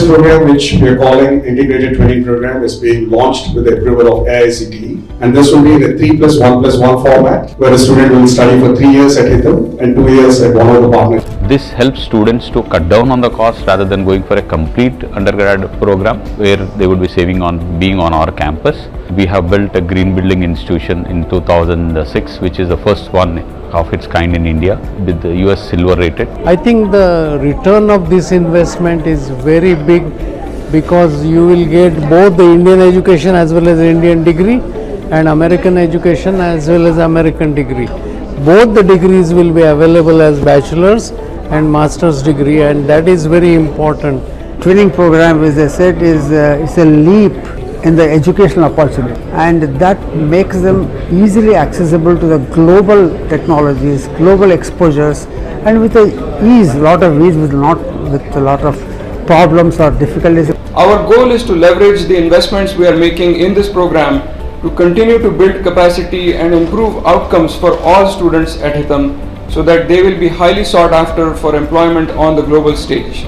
program, which we are calling Integrated Training Program, is being launched with the approval of AICTE. And this will be in a 3+1+1 format, where the student will study for 3 years at HITAM and 2 years at one of the partners. This helps students to cut down on the cost rather than going for a complete undergrad program where they would be saving on being on our campus. We have built a green building institution in 2006, which is the first one of its kind in India, with the US silver rated. I think the return of this investment is very big because you will get both the Indian education as well as the Indian degree and American education as well as American degree. Both the degrees will be available as bachelor's and master's degree, and that is very important. Training program, as I said, is a leap in the educational opportunity, and that makes them easily accessible to the global technologies, global exposures, and with a lot of ease, with a lot of problems or difficulties. Our goal is to leverage the investments we are making in this program to continue to build capacity and improve outcomes for all students at HITAM, so that they will be highly sought after for employment on the global stage.